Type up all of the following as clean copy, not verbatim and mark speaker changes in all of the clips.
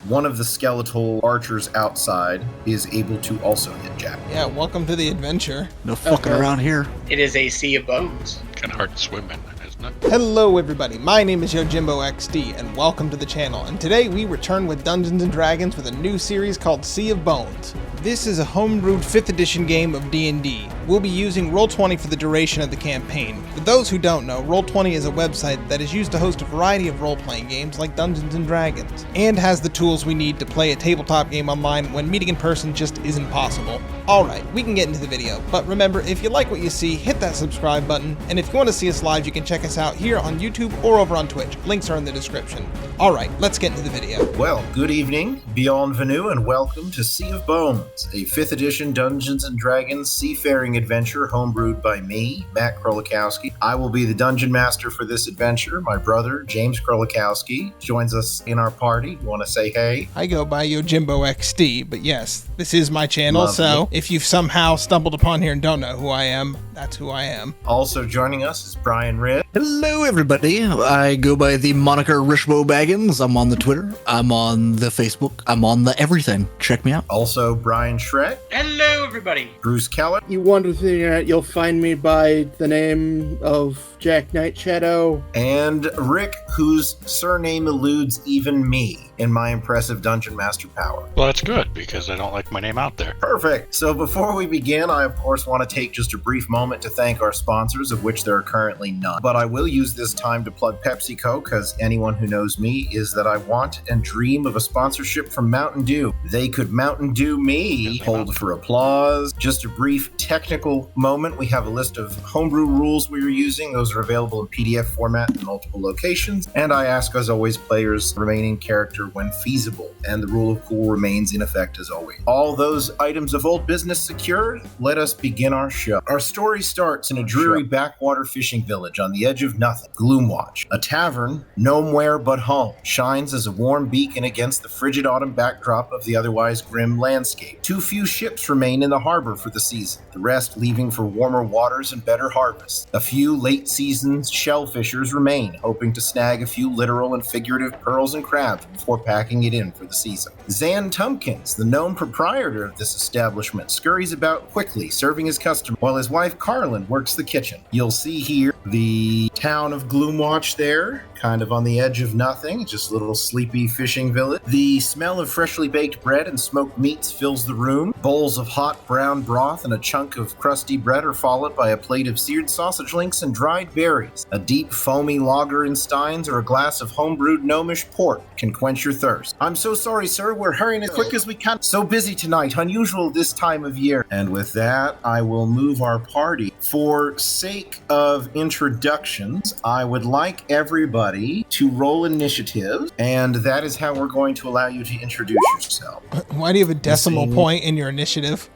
Speaker 1: one of the skeletal archers outside is able to also hit Jack.
Speaker 2: Yeah, welcome to the adventure.
Speaker 3: No fucking around here.
Speaker 4: It is a sea of bones.
Speaker 5: Kind of hard to swim in, isn't it?
Speaker 2: Hello everybody, my name is YujimboXD and welcome to the channel, and today we return with Dungeons & Dragons with a new series called Sea of Bones. This is a homebrewed 5th edition game of D&D. We'll be using Roll20 for the duration of the campaign. For those who don't know, Roll20 is a website that is used to host a variety of role-playing games like Dungeons & Dragons, and has the tools we need to play a tabletop game online when meeting in person just isn't possible. Alright, we can get into the video, but remember, if you like what you see, hit that subscribe button, and if you want to see us live, you can check us out here on YouTube or over on Twitch. Links are in the description. Alright, let's get into the video.
Speaker 1: Well, good evening, bienvenue, and welcome to Sea of Bones, a 5th edition Dungeons & Dragons seafaring adventure homebrewed by me, Matt Krolikowski. I will be the dungeon master for this adventure. My brother, James Krolikowski, joins us in our party. You want to say hey?
Speaker 2: I go by YujimboXD, but yes, this is my channel,
Speaker 1: Lovely.
Speaker 2: So if you've somehow stumbled upon here and don't know who I am, that's who I am.
Speaker 1: Also joining us is Brian Ridd.
Speaker 3: Hello, everybody. I go by the moniker Rishbo Baggins. I'm on the Twitter. I'm on the Facebook. I'm on the everything. Check me out.
Speaker 1: Also Brian Schreck.
Speaker 4: Hello, everybody.
Speaker 1: Bruce Keller.
Speaker 6: You wander through the internet, you'll find me by the name of Jack Nightshadow.
Speaker 1: And Rick, whose surname eludes even me in my impressive dungeon master power.
Speaker 5: Well, that's good, because I don't like my name out there.
Speaker 1: Perfect. So before we begin, I of course want to take just a brief moment to thank our sponsors, of which there are currently none. But I will use this time to plug PepsiCo, because anyone who knows me is that I want and dream of a sponsorship from Mountain Dew. They could Mountain Dew me. Hold for applause. Just a brief technical moment. We have a list of homebrew rules we are using. Those are available in PDF format in multiple locations. And I ask, as always, players remain in character when feasible. And the rule of cool remains in effect as always. All those items of old business secured, let us begin our show. Our story starts in a dreary backwater fishing village on the edge of nothing. Gloom. A tavern, nowhere but home, shines as a warm beacon against the frigid autumn backdrop of the otherwise grim landscape. Too few ships remain in the harbor for the season, the rest leaving for warmer waters and better harvests. A few late-season shellfishers remain, hoping to snag a few literal and figurative pearls and crabs before packing it in for the season. Zan Tumpkins, the known proprietor of this establishment, scurries about quickly, serving his customer, while his wife Carlin works the kitchen. You'll see here the town of Gloomwatch there, kind of on the edge of nothing, just a little sleepy fishing village. The smell of freshly baked bread and smoked meats fills the room. Bowls of hot brown broth and a chunk of crusty bread are followed by a plate of seared sausage links and dried berries. A deep foamy lager in steins or a glass of homebrewed gnomish port can quench your thirst. I'm so sorry, sir. We're hurrying as quick as we can. So busy tonight, unusual this time of year. And with that, I will move our party. For sake of introductions, I would like everybody to roll initiative, and that is how we're going to allow you to introduce yourself.
Speaker 2: Why do you have a decimal point in your initiative?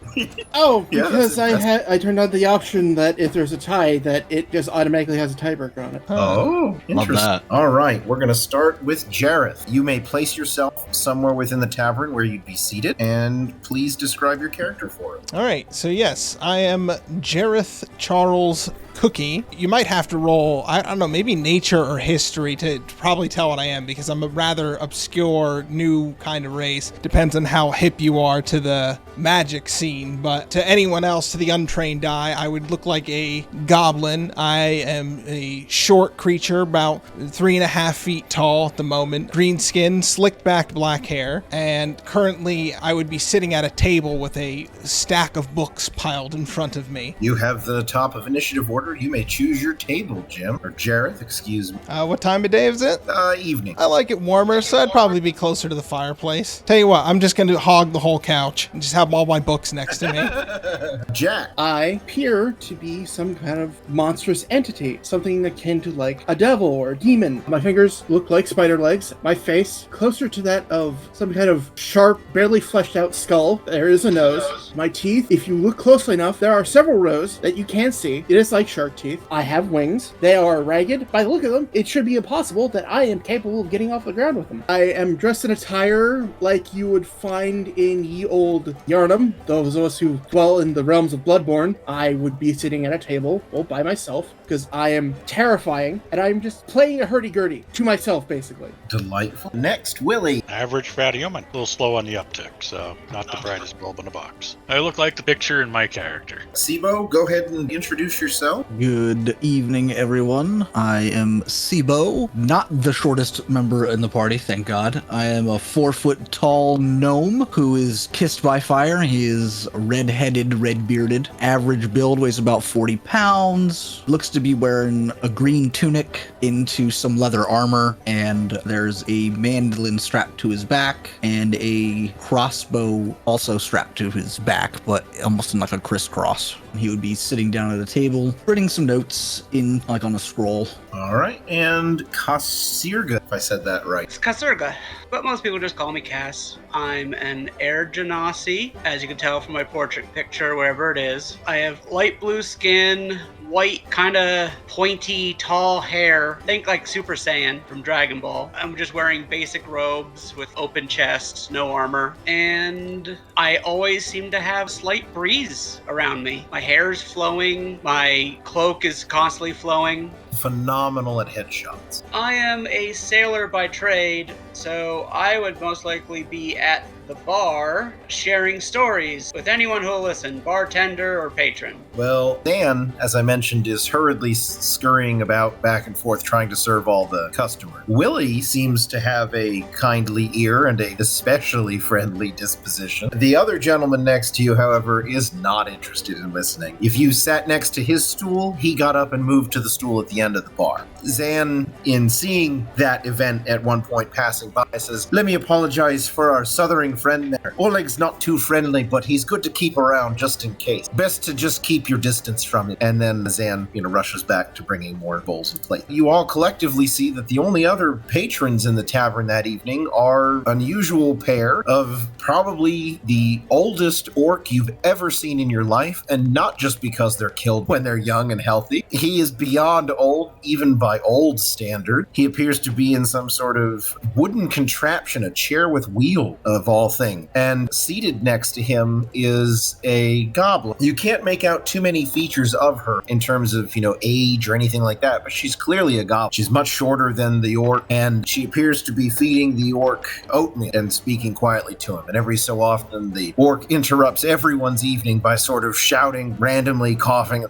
Speaker 6: Oh,
Speaker 1: Yeah,
Speaker 6: because
Speaker 1: that's-
Speaker 6: I turned on the option that if there's a tie, that it just automatically has a tiebreaker on it.
Speaker 1: Oh, interesting.
Speaker 3: that.
Speaker 1: All right, we're going to start with Jareth. You may place yourself somewhere within the tavern where you'd be seated, and please describe your character for us.
Speaker 2: All right, so yes, I am Jareth Charles Cookie. You might have to roll, I don't know, maybe nature or history to probably tell what I am, because I'm a rather obscure new kind of race. Depends on how hip you are to the magic scene, but to anyone else, to the untrained eye, I would look like a goblin. I am a short creature, about 3.5 feet tall at the moment, green skin, slicked back black hair, and currently I would be sitting at a table with a stack of books piled in front of me.
Speaker 1: You have the top of initiative order. You may choose your table, Jim, or Jareth, excuse me.
Speaker 2: What time of day is it?
Speaker 1: Evening.
Speaker 2: I like it warmer, so I'd probably be closer to the fireplace. Tell you what, I'm just going to hog the whole couch and just have all my books next to me.
Speaker 1: Jack.
Speaker 6: I appear to be some kind of monstrous entity, something akin to like a devil or a demon. My fingers look like spider legs. My face closer to that of some kind of sharp, barely fleshed out skull. There is a nose. My teeth, if you look closely enough, there are several rows that you can see. It is like shark teeth. I have wings. They are ragged. By the look of them, it should be impossible that I am capable of getting off the ground with them. I am dressed in attire like you would find in ye old Yarnum, those of us who dwell in the realms of Bloodborne, I would be sitting at a table, well, by myself, because I am terrifying, and I'm just playing a hurdy-gurdy to myself, basically.
Speaker 1: Delightful. Next, Willie.
Speaker 5: Average fat human. A little slow on the uptick, so not the brightest bulb in the box. I look like the picture in my character.
Speaker 1: Sibo, go ahead and introduce yourself.
Speaker 3: Good evening, everyone. I am Sibo, not the shortest member in the party, thank God. I am a 4-foot tall gnome who is kissed by fire. He is red-headed, red-bearded. Average build, weighs about 40 pounds. Looks to be wearing a green tunic into some leather armor, and there's a mandolin strapped to his back and a crossbow also strapped to his back, but almost in like a crisscross. He would be sitting down at a table, writing some notes in like on a scroll.
Speaker 1: All right, and Kasirga, if I said that right.
Speaker 4: It's Kasurga, but most people just call me Cass. I'm an air genasi, as you can tell from my portrait picture, wherever it is. I have light blue skin, white, kind of pointy, tall hair. Think like Super Saiyan from Dragon Ball. I'm just wearing basic robes with open chests, no armor. And I always seem to have slight breeze around me. My hair's flowing, my cloak is constantly flowing.
Speaker 1: Phenomenal at headshots.
Speaker 4: I am a sailor by trade, so I would most likely be at the bar sharing stories with anyone who'll listen, bartender or patron.
Speaker 1: Well, Dan, as I mentioned, is hurriedly scurrying about back and forth trying to serve all the customers. Willie seems to have a kindly ear and a especially friendly disposition. The other gentleman next to you, however, is not interested in listening. If you sat next to his stool, he got up and moved to the stool at the end of the bar. Zan, in seeing that event at one point passing by, says, "Let me apologize for our southern friend there. Oleg's not too friendly, but he's good to keep around just in case. Best to just keep your distance from it." And then Zan, rushes back to bringing more bowls and plates. You all collectively see that the only other patrons in the tavern that evening are an unusual pair of probably the oldest orc you've ever seen in your life, and not just because they're killed when they're young and healthy. He is beyond old, even by old standard. He appears to be in some sort of wooden contraption, a chair with wheel of all thing, and seated next to him is a goblin. You can't make out too many features of her in terms of, age or anything like that, but she's clearly a goblin. She's much shorter than the orc, and she appears to be feeding the orc oatmeal and speaking quietly to him. And every so often, the orc interrupts everyone's evening by sort of shouting, randomly coughing.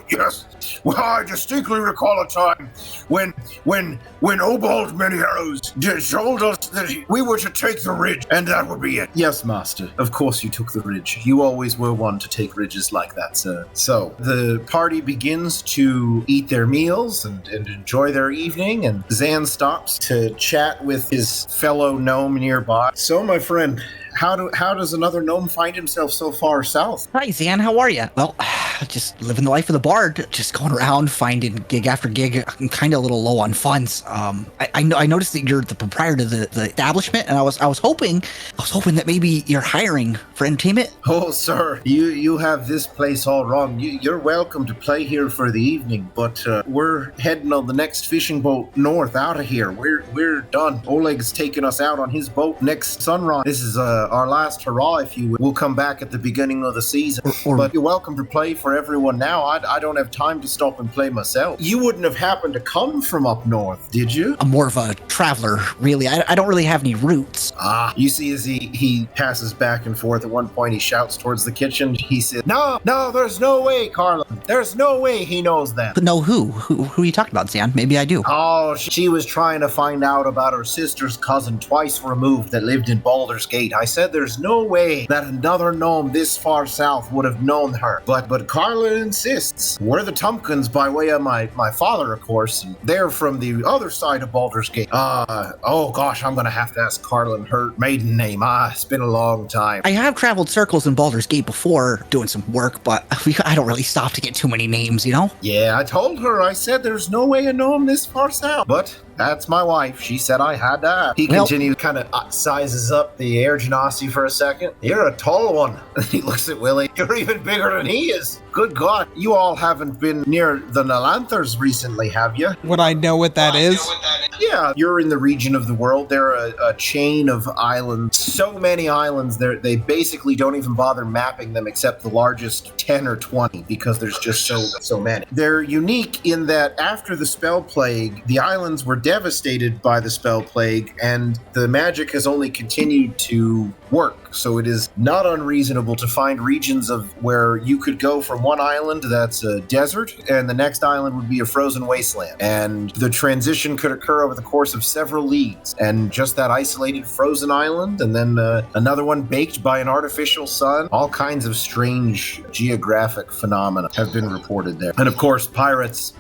Speaker 1: Yes, well, I distinctly recall a time when Obald Many Arrows told us that we were to take the ridge, and that would be it. Yes, master. Of course you took the ridge. You always were one to take ridges like that, sir. So, the party begins to eat their meals and enjoy their evening, and Zan stops to chat with his fellow gnome nearby. So, my friend, how does another gnome find himself so far south?
Speaker 3: Hi, Zan, how are you? Well, just living the life of the bard, just going around finding gig after gig. I'm kind of a little low on funds. I noticed that you're the proprietor of the establishment, and I was hoping that maybe you're hiring for entertainment.
Speaker 1: Oh, sir, you have this place all wrong. You're welcome to play here for the evening, but we're heading on the next fishing boat north out of here. We're done. Oleg's taking us out on his boat next sunrise. This is our last hurrah, if you will. We'll come back at the beginning of the season. But you're welcome to play for everyone now. I don't have time to stop and play myself. You wouldn't have happened to come from up north, did you?
Speaker 3: I'm more of a traveler, really. I don't really have any roots.
Speaker 1: You see as he passes back and forth, at one point he shouts towards the kitchen. He said, No, there's no way, Carla. There's no way he knows that.
Speaker 3: But no, who are you talking about, Zan? Maybe I do.
Speaker 1: Oh, she was trying to find out about her sister's cousin twice removed that lived in Baldur's Gate. I said there's no way that another gnome this far south would have known her. But Carla insists. We're the Tumpkins by way of my father, of course, and they're from the other side of Baldur's Gate. Oh gosh, I'm gonna have to ask Carla her maiden name. It's been a long time.
Speaker 3: I have traveled circles in Baldur's Gate before doing some work, but I don't really stop to get too many names,
Speaker 1: Yeah, I told her. I said there's no way a gnome this far south. But that's my wife. She said I had to ask. He continues, kind of sizes up the air genasi for a second. You're a tall one. He looks at Willie. You're even bigger than he is. Good God. You all haven't been near the Nalanthers recently, have you?
Speaker 2: Would I know what that is?
Speaker 1: Yeah, you're in the region of the world. They're a chain of islands so many islands there, they basically don't even bother mapping them except the largest 10 or 20 because there's just so many. They're unique in that after the spell plague, the islands were devastated by the spell plague, and the magic has only continued to work. So it is not unreasonable to find regions of where you could go from one island that's a desert and the next island would be a frozen wasteland. And the transition could occur over the course of several leagues. And just that isolated frozen island and then another one baked by an artificial sun, all kinds of strange geographic phenomena have been reported there. And of course, pirates,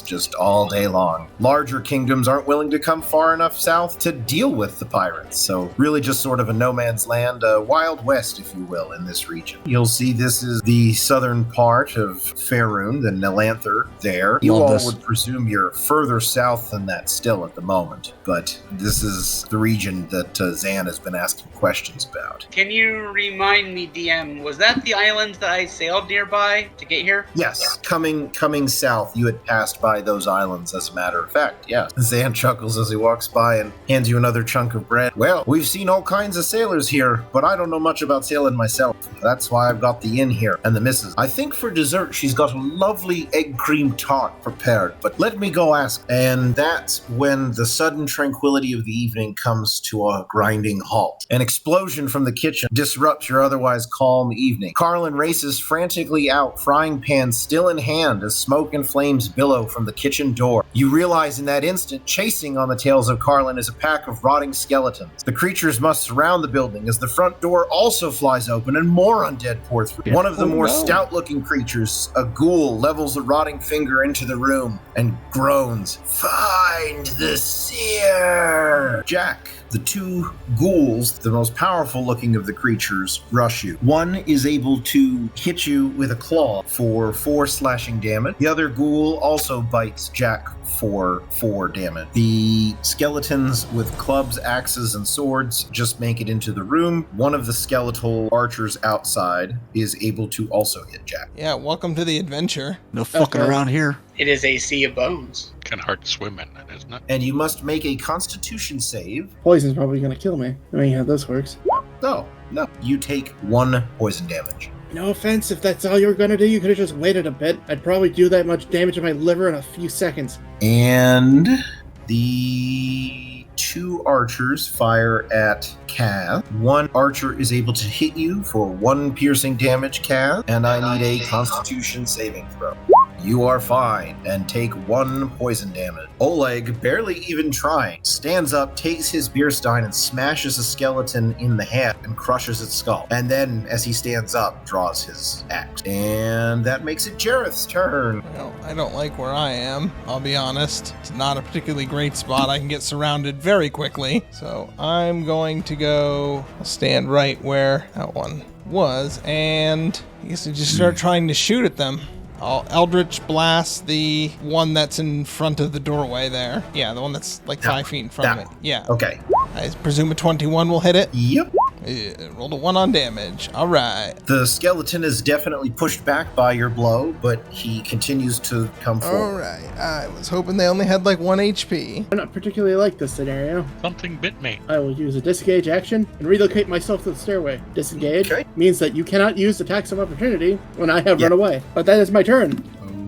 Speaker 1: just all day long. Larger kingdoms aren't willing to come far enough south to deal with the pirates. So really just sort of a no man's land, a Wild West, if you will, in this region. You'll see this is the southern part of Faerun, the Nelanther there. You all would presume you're further south than that still at the moment, but this is the region that Zan has been asking questions about.
Speaker 4: Can you remind me, DM, was that the island that I sailed nearby to get here?
Speaker 1: Yes, coming south, you had passed by those islands, as a matter of fact, yeah. Zan chuckles as he walks by and hands you another chunk of bread. Well, we've seen all kinds of sailors here, but I don't know much about sailing myself. That's why I've got the inn here, and the missus. I think for dessert, she's got a lovely egg cream tart prepared, but let me go ask. And that's when the sudden tranquility of the evening comes to a grinding halt. An explosion from the kitchen disrupts your otherwise calm evening. Carlin races frantically out, frying pan still in hand as smoke and flames billow from the kitchen door. You realize in that instant, chasing on the tails of Carlin is a pack of rotting skeletons. The creatures must surround the building as the front door also flies open and more undead pour through. One of the more stout-looking creatures, a ghoul, levels a rotting finger into the room and groans, "Find the seer!" Jack, the two ghouls, the most powerful looking of the creatures, rush you. One is able to hit you with a claw for 4 slashing damage. The other ghoul also bites Jack for 4 damage. The skeletons with clubs, axes, and swords just make it into the room. One of the skeletal archers outside is able to also hit Jack.
Speaker 2: Yeah, welcome to the adventure.
Speaker 3: No fucking around here.
Speaker 4: It is a sea of bones.
Speaker 5: Kind of hard to swim in it, isn't it?
Speaker 1: And you must make a constitution save.
Speaker 6: Poison's probably gonna kill me. I mean, how this works.
Speaker 1: No. You take 1 poison damage.
Speaker 6: No offense, if that's all you were gonna do, you could have just waited a bit. I'd probably do that much damage to my liver in a few seconds.
Speaker 1: And the 2 archers fire at Cav. 1 archer is able to hit you for 1 piercing damage, Cav, and I need a constitution saving throw. You are fine and take 1 poison damage. Oleg, barely even trying, stands up, takes his beer stein and smashes a skeleton in the head and crushes its skull. And then, as he stands up, draws his axe. And that makes it Jareth's turn.
Speaker 2: Well, I don't like where I am, I'll be honest. It's not a particularly great spot. I can get surrounded very quickly. So I'm going to go stand right where that one was, and I guess I just start trying to shoot at them. I'll Eldritch Blast the one that's in front of the doorway there. Yeah, the one that's like 5 feet in front of it. Yeah.
Speaker 1: Okay.
Speaker 2: I presume a 21 will hit it?
Speaker 1: Yep.
Speaker 2: Rolled a 1 on damage. All right.
Speaker 1: The skeleton is definitely pushed back by your blow, but he continues to come forward.
Speaker 2: All right. I was hoping they only had like 1 HP.
Speaker 6: I don't particularly like this scenario.
Speaker 5: Something bit me.
Speaker 6: I will use a disengage action and relocate myself to the stairway. Disengage means that you cannot use attacks of opportunity when I have run away. But that is my turn.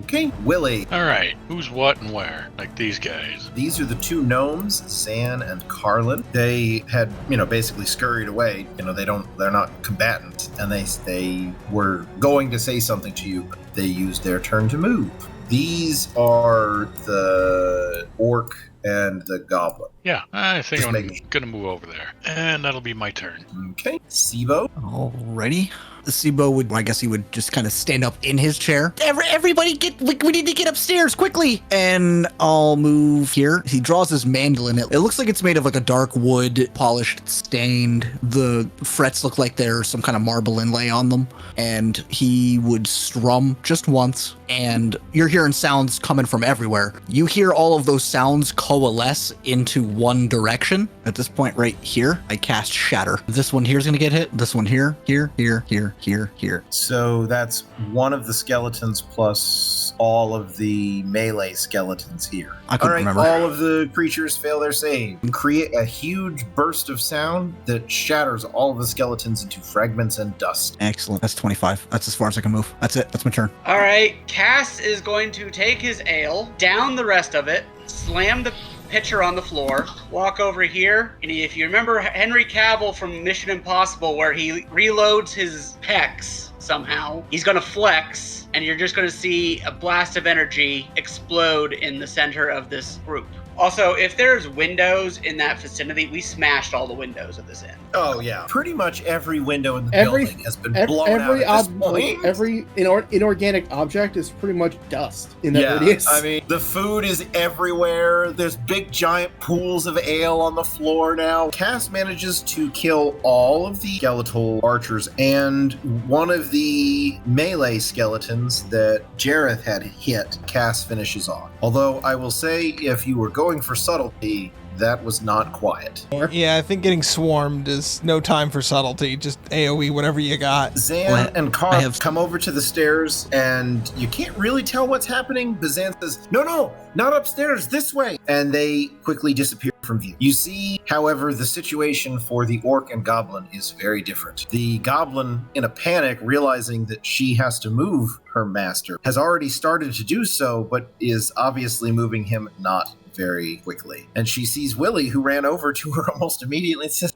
Speaker 1: Okay, Willie.
Speaker 5: All right, who's what and where? Like these guys.
Speaker 1: These are the 2 gnomes, Zan and Carlin. They had, basically scurried away. They're not combatants, and they were going to say something to you, but they used their turn to move. These are the orc and the goblin.
Speaker 5: Yeah, I think I'm gonna move over there, and that'll be my turn.
Speaker 1: Okay, Sibo.
Speaker 3: Alrighty. Sibo would, I guess he would just kind of stand up in his chair. Everybody we need to get upstairs quickly. And I'll move here. He draws his mandolin. It looks like it's made of like a dark wood, polished, stained. The frets look like there's some kind of marble inlay on them. And he would strum just once and you're hearing sounds coming from everywhere. You hear all of those sounds coalesce into one direction. At this point right here, I cast Shatter. This one here is going to get hit. This one here, here.
Speaker 1: So that's one of the skeletons plus all of the melee skeletons here.
Speaker 3: I couldn't remember.
Speaker 1: All of the creatures fail their save and create a huge burst of sound that shatters all of the skeletons into fragments and dust.
Speaker 3: Excellent. That's 25. That's as far as I can move. That's it. That's my turn.
Speaker 4: All right, Cass is going to take his ale, down the rest of it, slam the pitcher on the floor, walk over here, and if you remember Henry Cavill from Mission Impossible where he reloads his pecs somehow, he's going to flex, and you're just going to see a blast of energy explode in the center of this group. Also, if there's windows in that vicinity, we smashed all the windows of this inn.
Speaker 1: Oh, yeah. Pretty much every window in the building has been blown out at this point.
Speaker 6: Every inorganic object is pretty much dust in that radius.
Speaker 1: I mean, the food is everywhere. There's big, giant pools of ale on the floor now. Cass manages to kill all of the skeletal archers and one of the melee skeletons that Jareth had hit, Cass finishes off. Although, I will say, if you were going for subtlety, that was not quiet.
Speaker 2: Yeah, I think getting swarmed is no time for subtlety. Just AoE whatever you got.
Speaker 1: Zan and Carl come over to the stairs, and you can't really tell what's happening, but Zan says, no, not upstairs, this way. And they quickly disappear from view. You see, however, the situation for the orc and goblin is very different. The goblin, in a panic, realizing that she has to move her master, has already started to do so, but is obviously moving him not very quickly. And she sees Willie, who ran over to her almost immediately and says,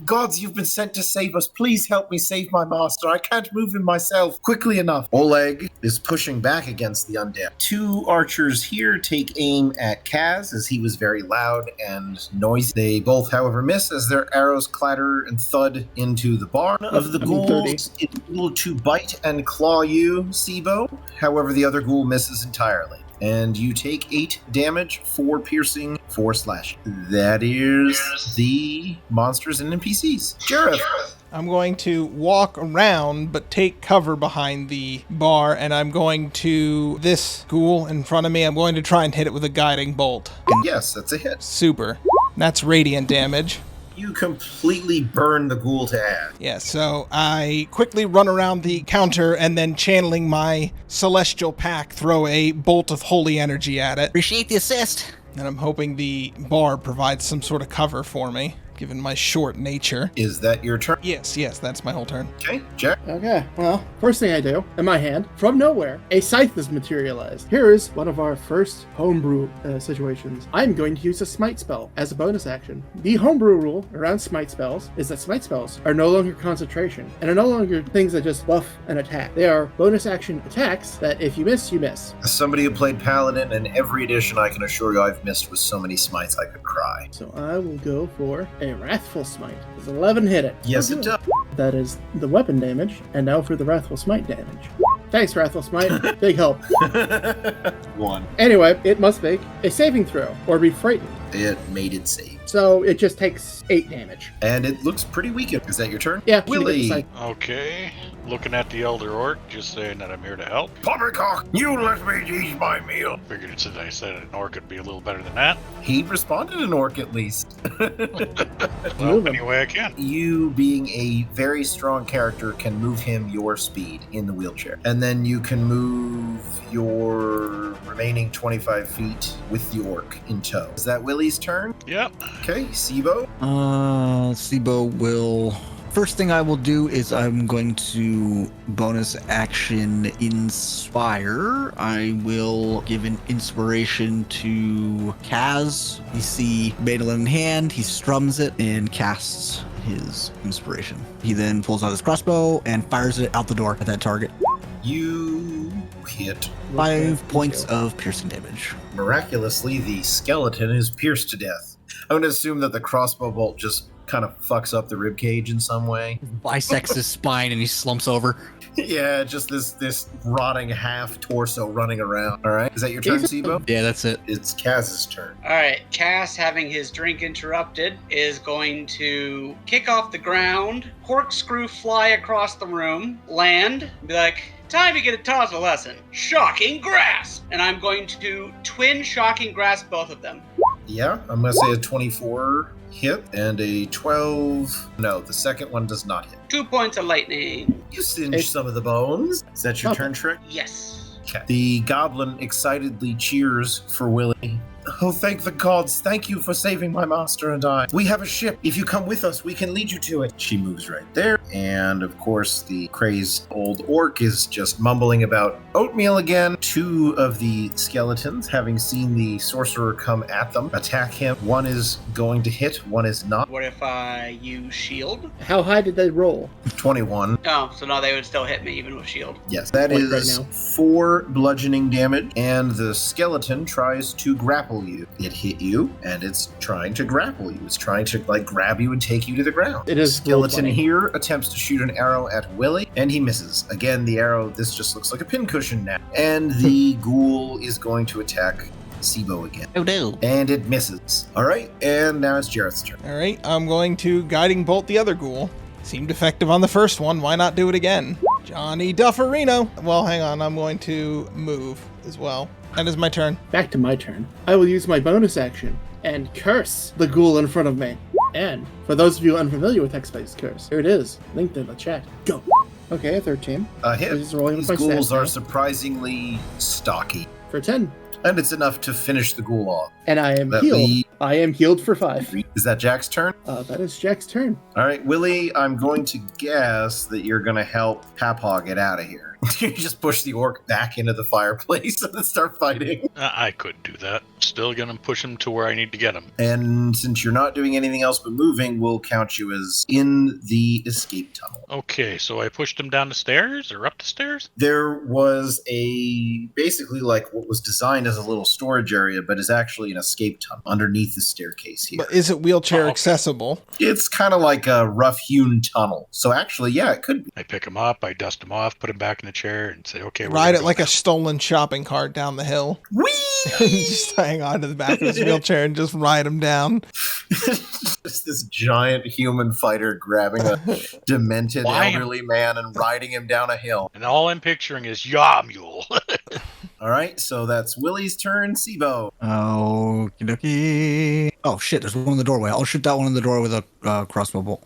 Speaker 1: "Gods, you've been sent to save us. Please help me save my master. I can't move him myself quickly enough." Oleg is pushing back against the undead. Two archers here take aim at Kaz as he was very loud and noisy. They both, however, miss as their arrows clatter and thud into the barn of the ghouls. It's able to bite and claw you, Sibo. However, the other ghoul misses entirely. And you take 8 damage, 4 piercing, 4 slashing. That is the monsters and NPCs. Jareth.
Speaker 2: I'm going to walk around, but take cover behind the bar, and I'm going to, this ghoul in front of me, I'm going to try and hit it with a guiding bolt.
Speaker 1: Yes, that's a hit.
Speaker 2: Super. That's radiant damage.
Speaker 1: You completely burn the ghoul to ash.
Speaker 2: Yeah, so I quickly run around the counter and then channeling my celestial pack, throw a bolt of holy energy at it.
Speaker 3: Appreciate the assist.
Speaker 2: And I'm hoping the bar provides some sort of cover for me, given my short nature.
Speaker 1: Is that your turn?
Speaker 2: Yes, that's my whole turn.
Speaker 1: Okay, Jack.
Speaker 6: Okay, well, first thing I do, in my hand, from nowhere, a scythe is materialized. Here is one of our first homebrew situations. I'm going to use a smite spell as a bonus action. The homebrew rule around smite spells is that smite spells are no longer concentration, and are no longer things that just buff an attack. They are bonus action attacks that if you miss, you miss.
Speaker 1: As somebody who played Paladin in every edition, I can assure you I've missed with so many smites I could cry.
Speaker 6: So I will go for a Wrathful Smite. Does 11 hit it?
Speaker 1: Yes, it does.
Speaker 6: That is the weapon damage, and now for the Wrathful Smite damage. Thanks, Wrathful Smite. Big help.
Speaker 1: 1.
Speaker 6: Anyway, it must make a saving throw, or be frightened.
Speaker 1: It made it save.
Speaker 6: So it just takes 8 damage.
Speaker 1: And it looks pretty weak. Is that your turn?
Speaker 6: Yeah.
Speaker 1: Willie.
Speaker 5: Okay. Looking at the Elder Orc, just saying that I'm here to help.
Speaker 1: Poppycock, you let me eat my meal.
Speaker 5: Figured it said I said an orc would be a little better than that.
Speaker 1: He responded an orc at least.
Speaker 5: Well, any way I can.
Speaker 1: You, being a very strong character, can move him your speed in the wheelchair. And then you can move your remaining 25 feet with the orc in tow. Is that Willie's turn?
Speaker 5: Yep.
Speaker 1: Okay, Sibo.
Speaker 3: Sibo will... First thing I will do is I'm going to bonus action Inspire. I will give an inspiration to Kaz. You see Mandolin in hand, he strums it and casts his inspiration. He then pulls out his crossbow and fires it out the door at that target.
Speaker 1: You hit.
Speaker 3: 5 points of piercing damage.
Speaker 1: Miraculously, the skeleton is pierced to death. I'm going to assume that the crossbow bolt just kind of fucks up the ribcage in some way.
Speaker 3: Bisects his spine and he slumps over.
Speaker 1: Yeah, just this rotting half torso running around. All right, is that your turn, Sibo?
Speaker 3: Yeah, that's it.
Speaker 1: It's Kaz's turn.
Speaker 4: All right, Cass, having his drink interrupted, is going to kick off the ground, corkscrew fly across the room, land, be like, Time to get taught a lesson. Shocking Grasp! And I'm going to twin Shocking Grasp both of them.
Speaker 1: Yeah, I'm going to say a 24 hit and a 12. No, the second one does not hit.
Speaker 4: 2 points of lightning.
Speaker 1: You singe some of the bones. Is that your turn, Trick?
Speaker 4: Yes.
Speaker 1: Okay. The goblin excitedly cheers for Willie. Oh, thank the gods. Thank you for saving my master and I. We have a ship. If you come with us, we can lead you to it. She moves right there. And of course, the crazed old orc is just mumbling about oatmeal again. 2 of the skeletons, having seen the sorcerer come at them, attack him. One is going to hit, one is not.
Speaker 4: What if I use shield?
Speaker 6: How high did they roll?
Speaker 1: 21.
Speaker 4: Oh, so now they would still hit me even with shield.
Speaker 1: Yes, that
Speaker 6: Like
Speaker 1: is
Speaker 6: right now.
Speaker 1: 4 bludgeoning damage, and the skeleton tries to grapple you. It hit you, and it's trying to grapple you. It's trying to grab you and take you to the ground.
Speaker 6: It is
Speaker 1: Skeleton
Speaker 6: roleplay.
Speaker 1: here attempts to shoot an arrow at Willie, and he misses. Again, the arrow, this just looks like a pincushion now. And the ghoul is going to attack Sibo again.
Speaker 3: Oh no.
Speaker 1: And it misses. All right, and now it's Jareth's turn.
Speaker 2: All right, I'm going to guiding bolt the other ghoul. Seemed effective on the first one. Why not do it again? Johnny Dufferino. Well, hang on. I'm going to move as well. That is my turn.
Speaker 6: Back to my turn. I will use my bonus action and curse the ghoul in front of me. And for those of you unfamiliar with Hexblade's curse, here it is, linked in the chat. Go. Okay, a 13.
Speaker 1: Hit.
Speaker 6: This is rolling with
Speaker 1: These
Speaker 6: my
Speaker 1: ghouls
Speaker 6: stats
Speaker 1: are
Speaker 6: now.
Speaker 1: surprisingly stocky,
Speaker 6: For 10.
Speaker 1: and it's enough to finish the ghoul off.
Speaker 6: And I am
Speaker 1: That
Speaker 6: healed.
Speaker 1: lead-
Speaker 6: I am healed for 5.
Speaker 1: Is that Jack's turn?
Speaker 6: That is Jack's turn.
Speaker 1: All right, Willie, I'm going to guess that you're going to help Papaw get out of here. You just push the orc back into the fireplace and then start fighting.
Speaker 5: I could do that. Still gonna push him to where I need to get him.
Speaker 1: And since you're not doing anything else but moving, we'll count you as in the escape tunnel.
Speaker 5: Okay, so I pushed him down the stairs or up the stairs?
Speaker 1: There was basically like what was designed as a little storage area, but is actually an escape tunnel underneath the staircase here.
Speaker 2: But is it wheelchair
Speaker 5: Oh, okay.
Speaker 2: accessible?
Speaker 1: It's kind of like a rough-hewn tunnel. So actually, yeah, it could be.
Speaker 5: I pick him up, I dust him off, put him back in the chair, and say, okay, we're
Speaker 2: Ride
Speaker 5: gonna
Speaker 2: it
Speaker 5: go
Speaker 2: like
Speaker 5: now.
Speaker 2: a stolen shopping cart down the hill.
Speaker 1: Whee!
Speaker 2: Just hang on to the back of his wheelchair and just ride him down.
Speaker 1: Just this giant human fighter grabbing a demented
Speaker 5: Why?
Speaker 1: elderly man and riding him down a hill.
Speaker 5: And all I'm picturing is Yaw Mule.
Speaker 1: All right, so that's Willie's turn. Sibo.
Speaker 3: Okie dokie. Oh shit, there's one in the doorway. I'll shoot that one in the door with a crossbow bolt.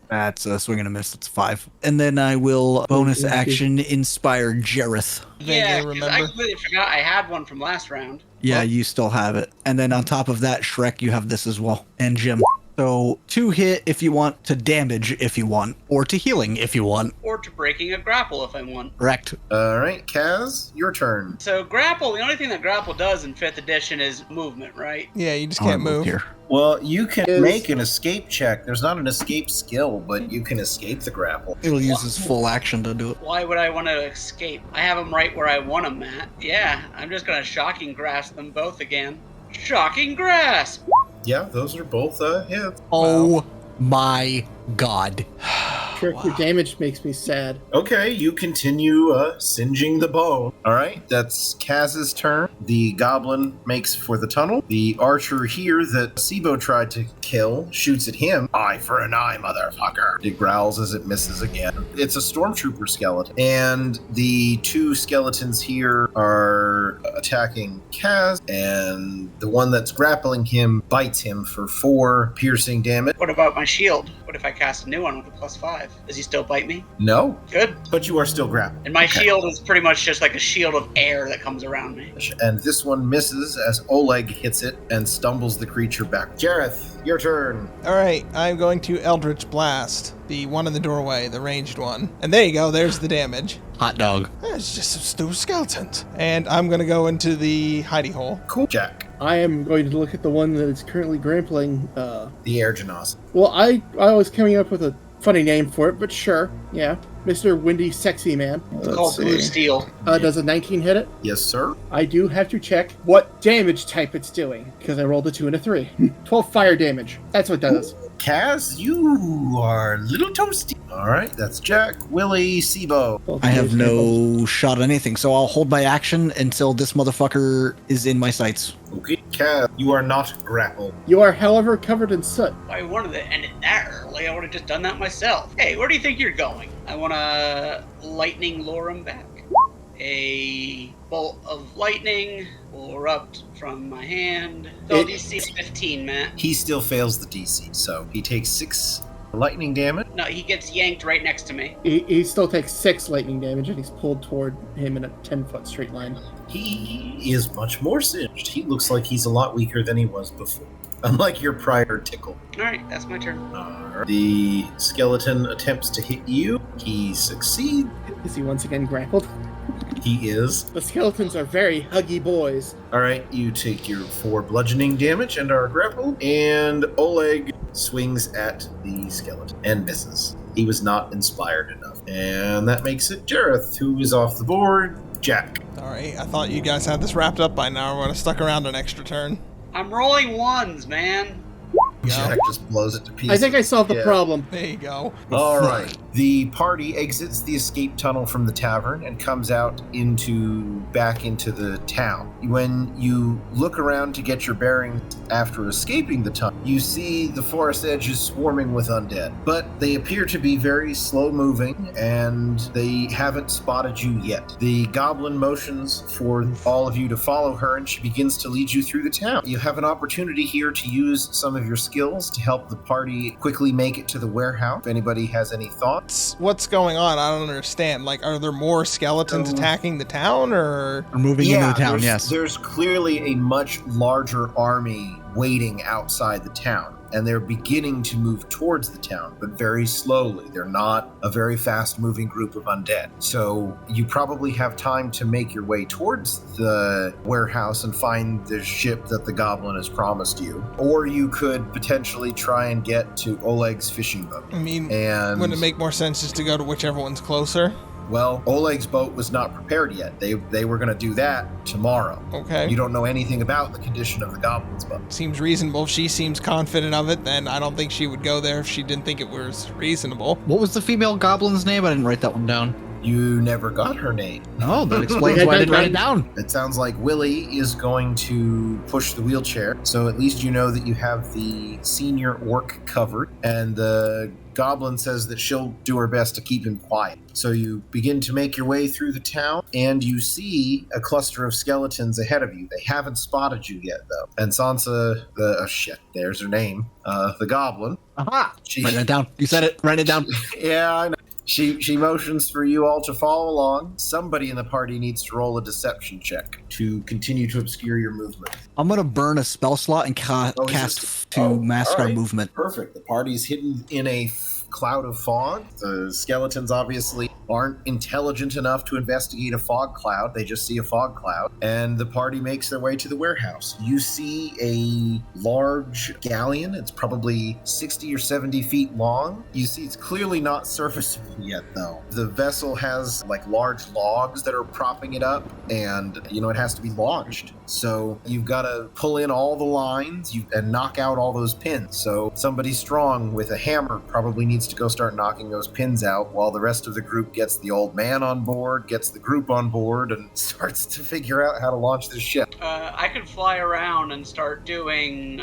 Speaker 3: That's a swing and a miss. That's 5. And then I will bonus action inspire Jareth.
Speaker 4: Yeah,
Speaker 2: Vaguely
Speaker 4: 'cause I
Speaker 2: remember.
Speaker 4: completely forgot I had one from last round.
Speaker 3: Yeah,
Speaker 2: Well-
Speaker 3: you still have it. And then on top of that, Shrek, you have this as well. And Jim. So 2 hit if you want, to damage if you want, or to healing if you want.
Speaker 4: Or to breaking a grapple if I want.
Speaker 3: Correct.
Speaker 1: All right, Kaz, your turn.
Speaker 4: So grapple, the only thing that grapple does in 5th edition is movement, right?
Speaker 2: Yeah, you just
Speaker 3: Oh,
Speaker 2: can't
Speaker 3: I moved
Speaker 2: move.
Speaker 3: here.
Speaker 1: Well, you can
Speaker 6: Is-
Speaker 1: make an escape check. There's not an escape skill, but you can escape the grapple.
Speaker 3: It'll use his full action to do it.
Speaker 4: Why would I want to escape? I have them right where I want them at. Yeah, I'm just going to shocking grasp them both again. Shocking grasp!
Speaker 1: Yeah, those are both hits.
Speaker 3: Oh my god.
Speaker 6: Trick, your damage makes me sad.
Speaker 1: Okay, you continue singeing the bone. All right, that's Kaz's turn. The goblin makes for the tunnel. The archer here that Sibo tried to kill shoots at him. Eye for an eye, motherfucker. It growls as it misses again. It's a stormtrooper skeleton. And the 2 skeletons here are attacking Kaz, and the one that's grappling him bites him for 4 piercing damage.
Speaker 4: What about my shield? What if I cast a new one with a +5? Does he still bite me?
Speaker 1: No,
Speaker 4: Good.
Speaker 1: but you are still grappled.
Speaker 4: And my
Speaker 1: Okay.
Speaker 4: shield is pretty much just like a shield of air that comes around me.
Speaker 1: And this one misses as Oleg hits it and stumbles the creature back. Jareth, your turn.
Speaker 2: All right, I'm going to Eldritch Blast, the one in the doorway, the ranged one. And there you go, there's the damage.
Speaker 3: Hot dog.
Speaker 2: It's just some stupid skeletons. And I'm going to go into the hidey hole.
Speaker 1: Cool. Jack,
Speaker 6: I am going to look at the one that is currently grappling.
Speaker 1: the air genasi.
Speaker 6: Well, I was coming up with a funny name for it, but sure. Yeah. Mr. Windy Sexy Man.
Speaker 4: It's called blue steel.
Speaker 6: Does a 19 hit it?
Speaker 1: Yes, sir.
Speaker 6: I do have to check what damage type it's doing, because I rolled a 2 and a 3. 12 fire damage. That's what it does.
Speaker 1: Kaz, you are a little toasty. All right, that's Jack, Willie, Sibo.
Speaker 3: I have no shot at anything, so I'll hold my action until this motherfucker is in my sights.
Speaker 1: Okay, Kaz, you are not grappled.
Speaker 6: You are, however, covered in soot.
Speaker 4: I wanted to end it that early. I would have just done that myself. Hey, where do you think you're going? I want to lightning lure him back. A bolt of lightning will erupt from my hand. So DC is 15, Matt.
Speaker 1: He still fails the DC, so he takes 6 lightning damage.
Speaker 4: No, he gets yanked right next to me.
Speaker 6: He still takes 6 lightning damage, and he's pulled toward him in a 10-foot straight line.
Speaker 1: He is much more singed. He looks like he's a lot weaker than he was before. Unlike your prior tickle.
Speaker 4: Alright, that's my turn.
Speaker 1: Alright. The skeleton attempts to hit you. He succeeds.
Speaker 6: Is he once again grappled?
Speaker 1: He is.
Speaker 6: The skeletons are very huggy boys.
Speaker 1: Alright, you take your 4 bludgeoning damage and are grappled. And Oleg swings at the skeleton and misses. He was not inspired enough. And that makes it Jareth, who is off the board. Jack.
Speaker 2: Alright, I thought you guys had this wrapped up by now. I would have stuck around an extra turn.
Speaker 4: I'm rolling ones, man.
Speaker 1: Jack just blows it to pieces.
Speaker 6: I think I solved the problem.
Speaker 2: There you go.
Speaker 1: All right. The party exits the escape tunnel from the tavern and comes out back into the town. When you look around to get your bearings after escaping the tunnel, you see the forest edge is swarming with undead, but they appear to be very slow moving and they haven't spotted you yet. The goblin motions for all of you to follow her and she begins to lead you through the town. You have an opportunity here to use some of your skills to help the party quickly make it to the warehouse. If anybody has any thoughts.
Speaker 2: What's going on? I don't understand. Like, are there more skeletons attacking the town, or
Speaker 3: moving into the town?
Speaker 1: Yes. There's clearly a much larger army waiting outside the town, and they're beginning to move towards the town, but very slowly. They're not a very fast-moving group of undead. So you probably have time to make your way towards the warehouse and find the ship that the goblin has promised you. Or you could potentially try and get to Oleg's fishing boat.
Speaker 2: I mean,
Speaker 1: and
Speaker 2: wouldn't it make more sense just to go to whichever one's closer?
Speaker 1: Well, Oleg's boat was not prepared yet. They were going to do that tomorrow.
Speaker 2: Okay.
Speaker 1: You don't know anything about the condition of the goblin's boat.
Speaker 2: Seems reasonable. If she seems confident of it, then I don't think she would go there if she didn't think it was reasonable.
Speaker 3: What was the female goblin's name? I didn't write that one down.
Speaker 1: You never got her name.
Speaker 3: Oh, that explains why I didn't write it down.
Speaker 1: It sounds like Willie is going to push the wheelchair, so at least you know that you have the senior orc covered, and the goblin says that she'll do her best to keep him quiet. So you begin to make your way through the town, and you see a cluster of skeletons ahead of you. They haven't spotted you yet, though. And Sansa, there's her name, the goblin.
Speaker 3: Aha! Write it down. You said it. Write it down.
Speaker 1: Yeah, I know. She motions for you all to follow along. Somebody in the party needs to roll a deception check to continue to obscure your movement.
Speaker 3: I'm going to burn a spell slot and cast to mask our movement.
Speaker 1: Perfect. The party's hidden in a cloud of fog. The skeletons obviously aren't intelligent enough to investigate a fog cloud. They just see a fog cloud, and the party makes their way to the warehouse. You see a large galleon. It's probably 60 or 70 feet long. You see it's clearly not serviceable yet, though. The vessel has like large logs that are propping it up, and it has to be launched. So you've got to pull in all the lines and knock out all those pins. So somebody strong with a hammer probably needs to go start knocking those pins out while the rest of the group gets the old man on board, gets the group on board, and starts to figure out how to launch this ship.
Speaker 4: I could fly around and start doing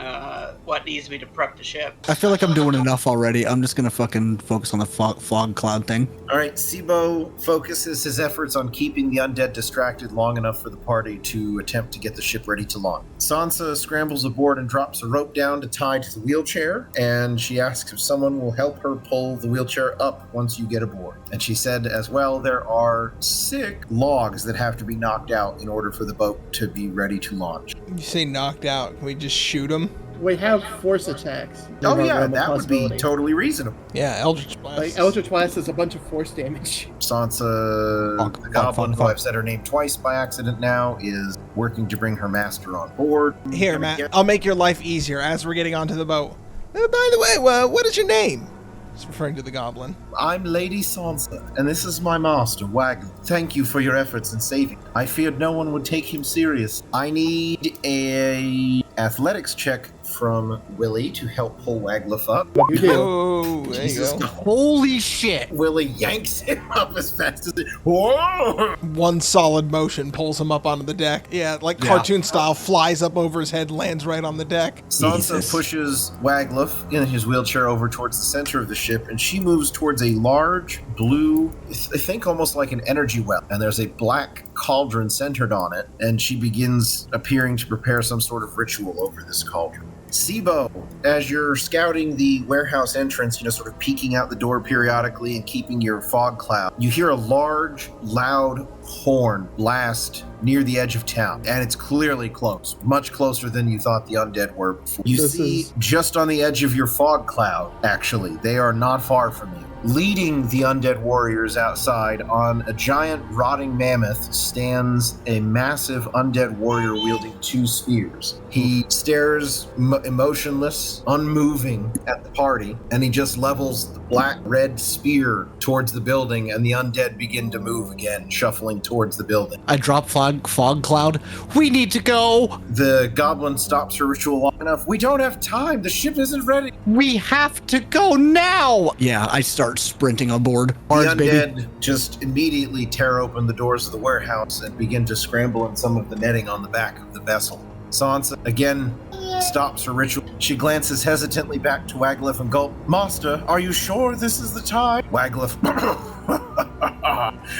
Speaker 4: what needs me to prep the ship.
Speaker 3: I feel like I'm doing enough already. I'm just going to fucking focus on the fog cloud thing.
Speaker 1: All right, Sibo focuses his efforts on keeping the undead distracted long enough for the party to attempt to get the ship ready to launch. Sansa scrambles aboard and drops a rope down to tie to the wheelchair, and she asks if someone will help her pull the wheelchair up once you get aboard. And she said as well, there are 6 logs that have to be knocked out in order for the boat to be ready to launch.
Speaker 2: You say knocked out. Can we just shoot them?
Speaker 6: We have force attacks.
Speaker 1: Oh yeah, that would be totally reasonable.
Speaker 2: Yeah, Eldritch Blast.
Speaker 6: Like, Eldritch Blast is a bunch of force damage.
Speaker 1: Sansa, the goblin, who I've said her name twice by accident now, is working to bring her master on board.
Speaker 2: Here, Matt, I'll make your life easier as we're getting onto the boat. By the way, what is your name? It's referring to the goblin.
Speaker 1: I'm Lady Sansa, and this is my master, Wagon. Thank you for your efforts in saving. I feared no one would take him serious. I need a athletics check from Willie to help pull Waglif up.
Speaker 6: You do.
Speaker 2: Oh, there
Speaker 1: Jesus.
Speaker 2: you go.
Speaker 3: Holy shit!
Speaker 1: Willie yanks him up as fast as it. Whoa!
Speaker 2: One solid motion pulls him up onto the deck. Yeah, like cartoon style, flies up over his head, lands right on the deck.
Speaker 1: Sansa
Speaker 3: Jesus.
Speaker 1: pushes Waglif in his wheelchair over towards the center of the ship, and she moves towards a large blue, I think almost like an energy well, and there's a black cauldron centered on it, and she begins appearing to prepare some sort of ritual over this cauldron. Sibo, as you're scouting the warehouse entrance, sort of peeking out the door periodically and keeping your fog cloud, you hear a large, loud horn blast near the edge of town, and it's clearly close, much closer than you thought the undead were before. You see just on the edge of your fog cloud, actually, they are not far from you. Leading the undead warriors outside on a giant rotting mammoth stands a massive undead warrior wielding 2 spears. He stares emotionless, unmoving at the party, and he just levels the black-red spear towards the building, and the undead begin to move again, shuffling towards the building.
Speaker 3: I drop fog cloud. We need to go!
Speaker 1: The goblin stops her ritual long enough. We don't have time. The ship isn't ready.
Speaker 3: We have to go now! Yeah, I start sprinting on board.
Speaker 1: The
Speaker 3: Bards,
Speaker 1: undead
Speaker 3: baby.
Speaker 1: just immediately tear open the doors of the warehouse and begin to scramble in some of the netting on the back of the vessel. Sansa again stops her ritual. She glances hesitantly back to Waglif and gulp. Master, are you sure this is the time? Waglif.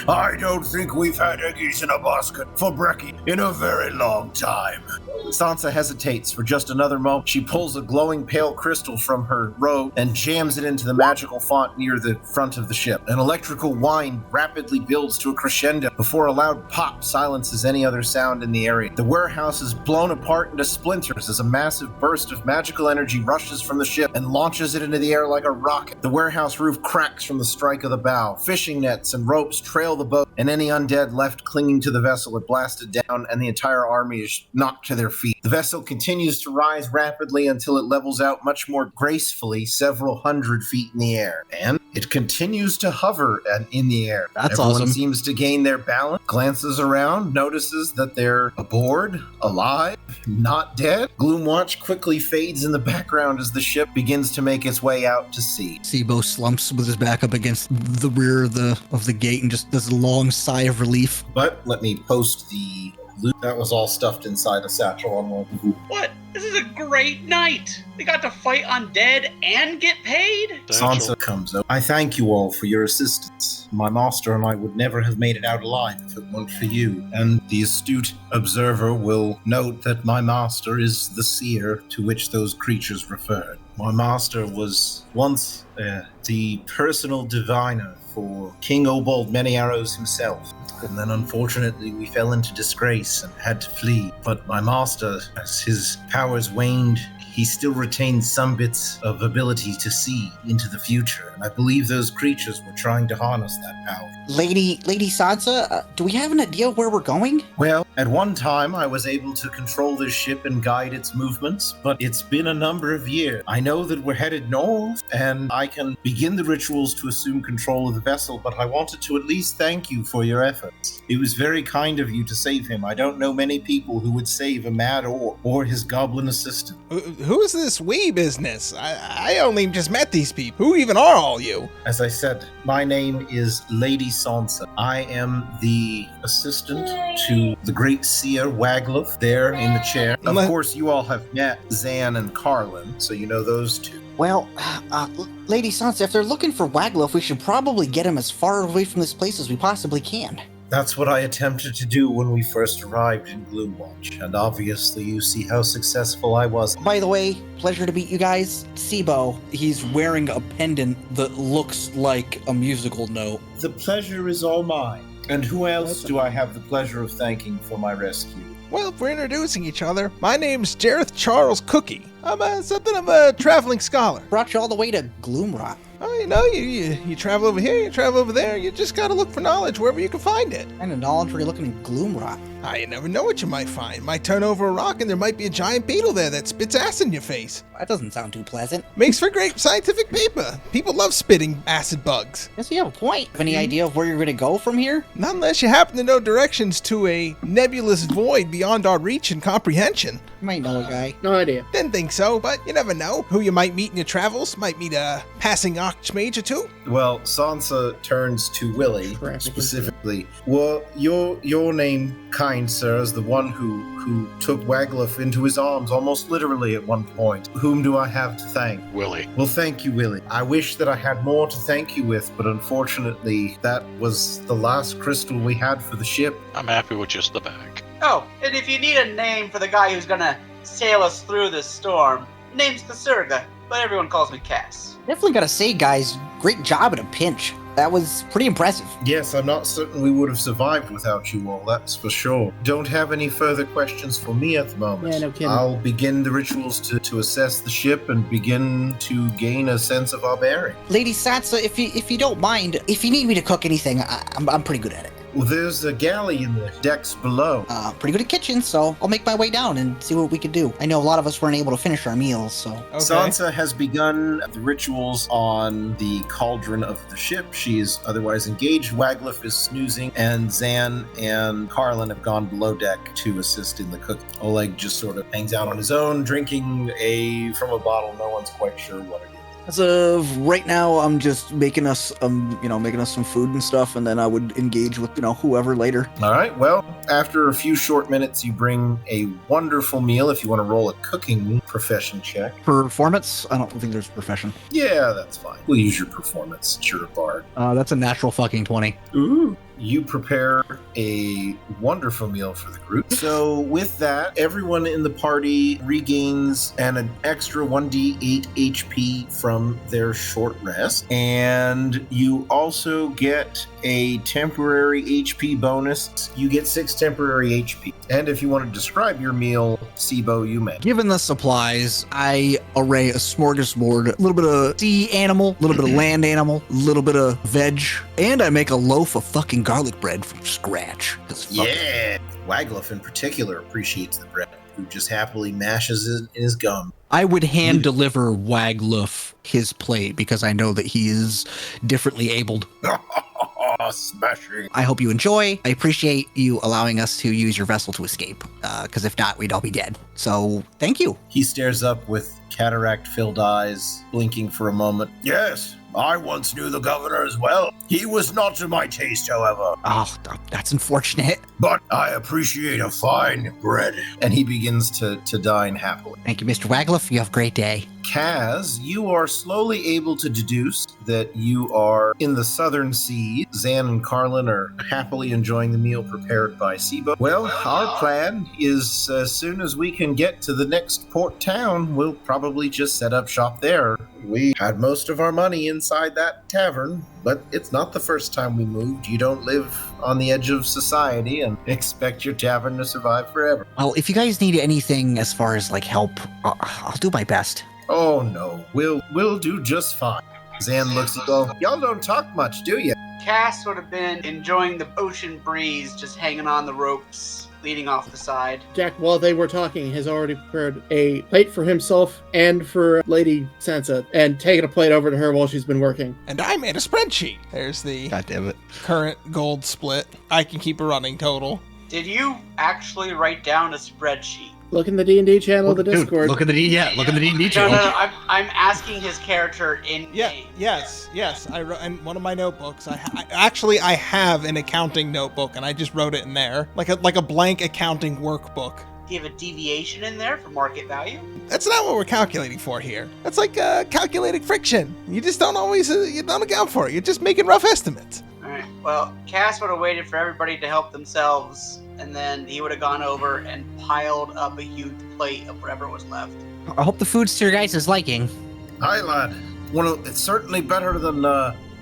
Speaker 1: I don't think we've had eggies in a basket for brekkie in a very long time. Sansa hesitates for just another moment. She pulls a glowing pale crystal from her robe and jams it into the magical font near the front of the ship. An electrical whine rapidly builds to a crescendo before a loud pop silences any other sound in the area. The warehouse is blown apart into splinters as a massive burst of magical energy rushes from the ship and launches it into the air like a rocket. The warehouse roof cracks from the strike of the bow. Fishing nets and ropes trail the boat, and any undead left clinging to the vessel are blasted down, and the entire army is knocked to their feet. The vessel continues to rise rapidly until it levels out much more gracefully several hundred feet in the air, and it continues to hover in the air.
Speaker 3: That's
Speaker 1: Everyone
Speaker 3: awesome.
Speaker 1: seems to gain their balance, glances around, notices that they're aboard, alive, not dead. Gloomwatch quickly fades in the background as the ship begins to make its way out to sea.
Speaker 3: Sibo slumps with his back up against the rear of the gate and just does a long sigh of relief.
Speaker 1: But let me post the loot. That was all stuffed inside a satchel on one.
Speaker 4: What? This is a great night. We got to fight undead and get paid.
Speaker 1: Sansa comes up. I thank you all for your assistance. My master and I would never have made it out alive if it weren't for you. And the astute observer will note that my master is the seer to which those creatures referred. My master was once the personal diviner for King Obald Many Arrows himself. And then unfortunately we fell into disgrace and had to flee. But my master, as his powers waned, he still retained some bits of ability to see into the future. And I believe those creatures were trying to harness that power.
Speaker 7: Lady Sansa, do we have an idea where we're going?
Speaker 1: Well, at one time I was able to control this ship and guide its movements, but it's been a number of years. I know that we're headed north, and I can begin the rituals to assume control of the vessel, but I wanted to at least thank you for your efforts. It was very kind of you to save him. I don't know many people who would save a mad orc or his goblin assistant.
Speaker 2: Who's this we business? I only just met these people. Who even are all you?
Speaker 1: As I said, my name is Lady Sansa. I am the assistant to the great seer Waglif there in the chair. Of course, you all have met Zan and Carlin, so you know those two.
Speaker 7: Well, Lady Sansa, if they're looking for Waglif, we should probably get him as far away from this place as we possibly can.
Speaker 1: That's what I attempted to do when we first arrived in Gloomwatch, and obviously you see how successful I was.
Speaker 7: By the way, pleasure to meet you guys. Sibo, he's wearing a pendant that looks like a musical note.
Speaker 1: The pleasure is all mine. And who else do I have the pleasure of thanking for my rescue?
Speaker 2: Well, if we're introducing each other, my name's Jareth Charles Cookie. I'm something of a traveling scholar.
Speaker 7: Brought you all the way to Gloomrot.
Speaker 2: Oh, you know, you travel over here, you travel over there. You just gotta look for knowledge wherever you can find it.
Speaker 7: What kind of knowledge were you looking in Gloomrot?
Speaker 2: You never know what you might find. Might turn over a rock and there might be a giant beetle there that spits acid in your face.
Speaker 7: That doesn't sound too pleasant.
Speaker 2: Makes for great scientific paper. People love spitting acid bugs.
Speaker 7: Guess you have a point. Have any idea of where you're going to go from here?
Speaker 2: Not unless you happen to know directions to a nebulous void beyond our reach and comprehension.
Speaker 7: Might know a guy.
Speaker 6: No idea.
Speaker 2: Didn't think so, but you never know. Who you might meet in your travels. Might meet a passing archmage or two.
Speaker 1: Well, Sansa turns to Willie
Speaker 6: Traffic
Speaker 1: specifically. Well, your name, kind sir, is the one who took Wagluff into his arms almost literally at one point. Whom do I have to thank?
Speaker 5: Willie.
Speaker 1: Well, thank you, Willie. I wish that I had more to thank you with, but unfortunately, that was the last crystal we had for the ship.
Speaker 5: I'm happy with just the bag.
Speaker 4: Oh, and if you need a name for the guy who's gonna sail us through this storm, name's Kasurga, but everyone calls me Cass.
Speaker 7: Definitely gotta say, guys, great job at a pinch. That was pretty impressive.
Speaker 1: Yes, I'm not certain we would have survived without you all, that's for sure. Don't have any further questions for me at the moment.
Speaker 6: Yeah, no kidding.
Speaker 1: I'll begin the rituals to assess the ship and begin to gain a sense of our bearing.
Speaker 7: Lady Sansa, if you don't mind, if you need me to cook anything, I'm pretty good at it.
Speaker 1: Well, there's a galley in the decks below.
Speaker 7: Pretty good at kitchen, so I'll make my way down and see what we can do. I know a lot of us weren't able to finish our meals, so...
Speaker 2: Okay.
Speaker 1: Sansa has begun the rituals on the cauldron of the ship. She is otherwise engaged. Wagluff is snoozing, and Zan and Carlin have gone below deck to assist in the cooking. Oleg just sort of hangs out on his own, drinking from a bottle. No one's quite sure what it is.
Speaker 3: As of right now, I'm just making us, making us some food and stuff, and then I would engage with, whoever later.
Speaker 1: All right, well, after a few short minutes, you bring a wonderful meal. If you want to roll a cooking profession check.
Speaker 3: Performance? I don't think there's profession.
Speaker 1: Yeah, that's fine. We'll use your performance. It's your bard.
Speaker 3: That's a natural fucking 20.
Speaker 1: Ooh. You prepare a wonderful meal for the group. So with that, everyone in the party regains an extra 1d8 HP from their short rest. And you also get a temporary HP bonus. You get 6 temporary HP. And if you want to describe your meal, Sibo, you may.
Speaker 3: Given the supplies, I array a smorgasbord, a little bit of sea animal, a little bit of land animal, a little bit of veg, and I make a loaf of fucking garlic bread from scratch.
Speaker 1: Yeah, Wagluff in particular appreciates the bread, who just happily mashes it in his gum.
Speaker 3: I would hand deliver Wagluff his plate because I know that he is differently abled.
Speaker 1: Smashing.
Speaker 3: I hope you enjoy. I appreciate you allowing us to use your vessel to escape, because if not, we'd all be dead. So, thank you.
Speaker 1: He stares up with cataract-filled eyes, blinking for a moment. Yes, I once knew the governor as well. He was not to my taste, however.
Speaker 3: Oh, that's unfortunate.
Speaker 1: But I appreciate a fine bread. And he begins to dine happily.
Speaker 3: Thank you, Mr. Wagluff. You have a great day.
Speaker 1: Kaz, you are slowly able to deduce that you are in the southern sea. Zan and Carlin are happily enjoying the meal prepared by Sibo. Well, our plan is as soon as we can get to the next port town, we'll probably just set up shop there. We had most of our money inside that tavern, but it's not the first time we moved. You don't live on the edge of society and expect your tavern to survive forever.
Speaker 7: Well, if you guys need anything as far as, help, I'll do my best.
Speaker 1: Oh no, we'll do just fine. Zan looks at you. Y'all don't talk much, do you?
Speaker 4: Cass would have been enjoying the ocean breeze, just hanging on the ropes, leaning off the side.
Speaker 6: Jack, while they were talking, has already prepared a plate for himself and for Lady Sansa, and taken a plate over to her while she's been working.
Speaker 2: And I made a spreadsheet. There's the
Speaker 3: God damn it.
Speaker 2: current gold split. I can keep a running total.
Speaker 4: Did you actually write down a spreadsheet?
Speaker 6: Look in the D&D channel of the Discord.
Speaker 3: Look at the D&D
Speaker 4: No,
Speaker 3: channel.
Speaker 4: I'm asking his character in game.
Speaker 2: Yes. I wrote in one of my notebooks. I have an accounting notebook, and I just wrote it in there, like a blank accounting workbook.
Speaker 4: Do you have a deviation in there for market value?
Speaker 2: That's not what we're calculating for here. That's like calculating friction. You just don't always you don't account for it. You're just making rough estimates.
Speaker 4: All right. Well, Cass would have waited for everybody to help themselves, and then he would have gone over and piled up a huge plate of whatever was left.
Speaker 7: I hope the food's to your guys' liking.
Speaker 1: Hi, lad. It's certainly better than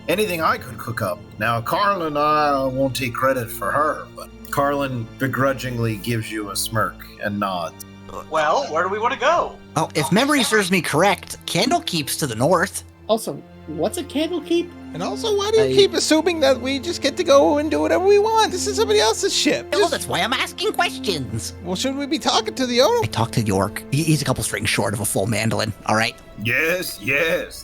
Speaker 1: anything I could cook up. Now, Carlin, I won't take credit for her, but Carlin begrudgingly gives you a smirk and nods.
Speaker 4: Well, where do we want to go?
Speaker 7: Oh, if memory serves me correct, Candlekeep's to the north.
Speaker 6: Also, what's a Candlekeep?
Speaker 2: And also, why do you keep assuming that we just get to go and do whatever we want? This is somebody else's ship.
Speaker 7: Well, that's why I'm asking questions.
Speaker 2: Well, should we be talking to the owner?
Speaker 7: I talked to York. He's a couple strings short of a full mandolin, all right?
Speaker 1: Yes,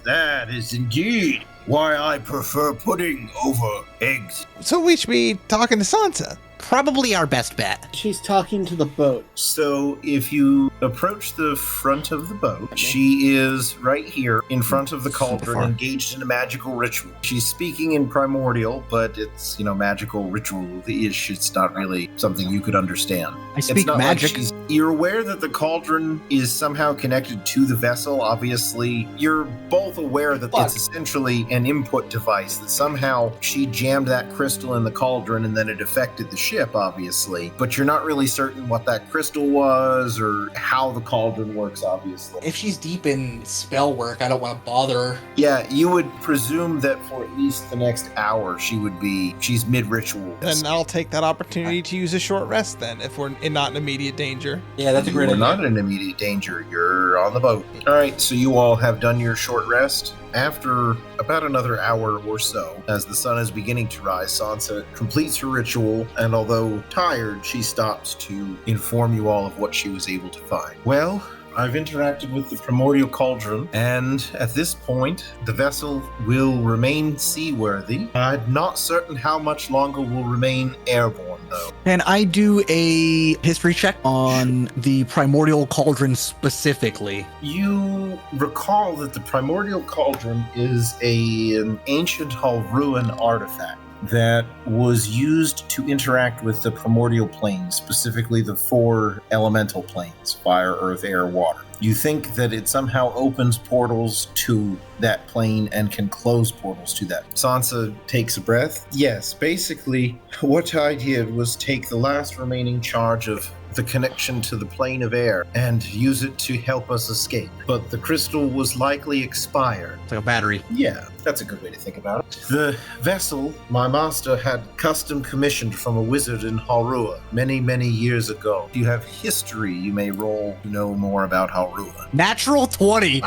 Speaker 1: that is indeed why I prefer pudding over eggs.
Speaker 2: So we should be talking to Sansa.
Speaker 7: Probably our best bet.
Speaker 6: She's talking to the boat.
Speaker 1: So if you approach the front of the boat, she is right here in front of the cauldron, engaged in a magical ritual. She's speaking in primordial, but it's, magical ritual-ish. It's not really something you could understand.
Speaker 7: I speak magic.
Speaker 1: You're aware that the cauldron is somehow connected to the vessel. Obviously, you're both aware that it's essentially an input device, that somehow she jammed that crystal in the cauldron and then it affected the ship, obviously. But you're not really certain what that crystal was or how the cauldron works, obviously.
Speaker 7: If she's deep in spell work, I don't want to bother.
Speaker 1: Yeah, you would presume that for at least the next hour she's mid-ritual.
Speaker 2: Then I'll take that opportunity to use a short rest then, if we're not in immediate danger.
Speaker 7: Yeah, that's a great idea.
Speaker 1: You're not in immediate danger. You're on the boat. All right, so you all have done your short rest. After about another hour or so, as the sun is beginning to rise, Sansa completes her ritual, and although tired, she stops to inform you all of what she was able to find. Well, I've interacted with the primordial cauldron, and at this point, the vessel will remain seaworthy. I'm not certain how much longer will remain airborne, though.
Speaker 3: Can I do a history check on the primordial cauldron specifically?
Speaker 1: You recall that the primordial cauldron is an ancient Halruan artifact that was used to interact with the primordial planes, specifically the 4 elemental planes: fire, earth, air, water. You think that it somehow opens portals to that plane and can close portals to that. Sansa takes a breath. Yes, basically, what I did was take the last remaining charge of the connection to the plane of air and use it to help us escape. But the crystal was likely expired.
Speaker 3: It's like a battery.
Speaker 1: Yeah, that's a good way to think about it. The vessel my master had custom commissioned from a wizard in Halrua many, many years ago. If you have history, you may roll to know more about Halrua.
Speaker 3: Natural 20.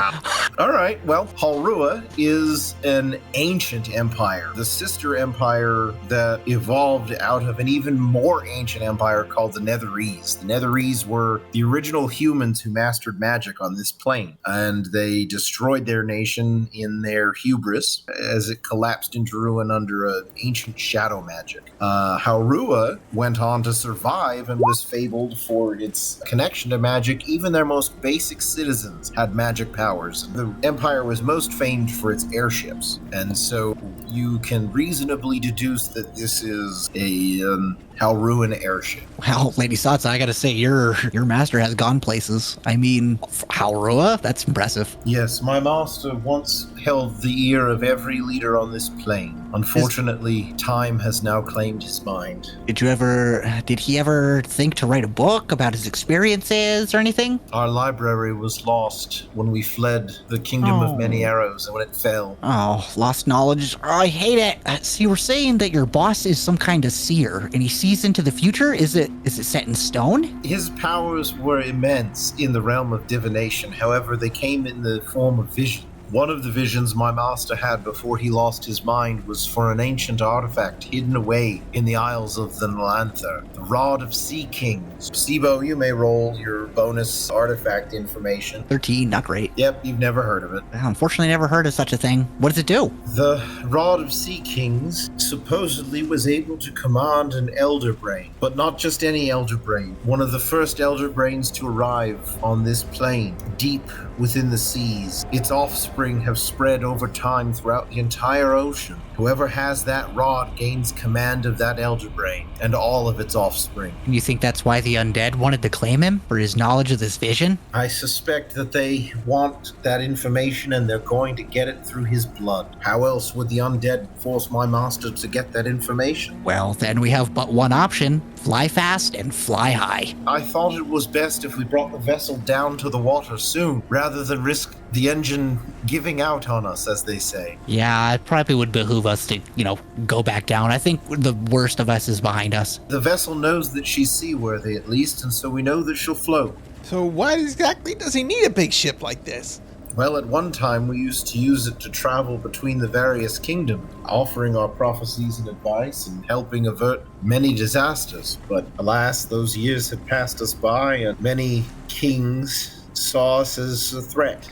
Speaker 1: All right, well, Halrua is an ancient empire, the sister empire that evolved out of an even more ancient empire called the Netherese. The Netherese were the original humans who mastered magic on this plane, and they destroyed their nation in their hubris as it collapsed into ruin under an ancient shadow magic. Halrua went on to survive and was fabled for its connection to magic. Even their most basic citizens had magic powers. The empire was most famed for its airships, and so you can reasonably deduce that this is a Halruan airship.
Speaker 3: Well, Lady Sansa, I gotta say, your master has gone places. I mean, Halrua? That's impressive.
Speaker 1: Yes, my master once held the ear of every leader on this plane. Unfortunately, time has now claimed his mind.
Speaker 3: Did he ever think to write a book about his experiences or anything?
Speaker 1: Our library was lost when we fled the Kingdom of Many Arrows and when it fell.
Speaker 3: Oh, lost knowledge. Oh, I hate it. So you were saying that your boss is some kind of seer and he sees into the future? Is it set in stone?
Speaker 1: His powers were immense in the realm of divination. However, they came in the form of vision. One of the visions my master had before he lost his mind was for an ancient artifact hidden away in the Isles of the Nalantha, the Rod of Sea Kings. Sibo, you may roll your bonus artifact information.
Speaker 3: 13, not great.
Speaker 1: Yep, you've never heard of it.
Speaker 3: Unfortunately, never heard of such a thing. What does it do?
Speaker 1: The Rod of Sea Kings supposedly was able to command an Elder Brain, but not just any Elder Brain. One of the first Elder Brains to arrive on this plane, deep within the seas. Its offspring have spread over time throughout the entire ocean. Whoever has that rod gains command of that Elder Brain and all of its offspring.
Speaker 3: And you think that's why the undead wanted to claim him for his knowledge of this vision?
Speaker 1: I suspect that they want that information and they're going to get it through his blood. How else would the undead force my master to get that information?
Speaker 3: Well, then we have but one option. Fly fast and fly high.
Speaker 1: I thought it was best if we brought the vessel down to the water soon, rather than risk the engine giving out on us, as they say.
Speaker 3: Yeah, it probably would behoove us to, go back down. I think the worst of us is behind us.
Speaker 1: The vessel knows that she's seaworthy, at least, and so we know that she'll float.
Speaker 2: So why exactly does he need a big ship like this?
Speaker 1: Well, at one time we used to use it to travel between the various kingdoms, offering our prophecies and advice and helping avert many disasters. But alas, those years had passed us by, and many kings saw us as a threat.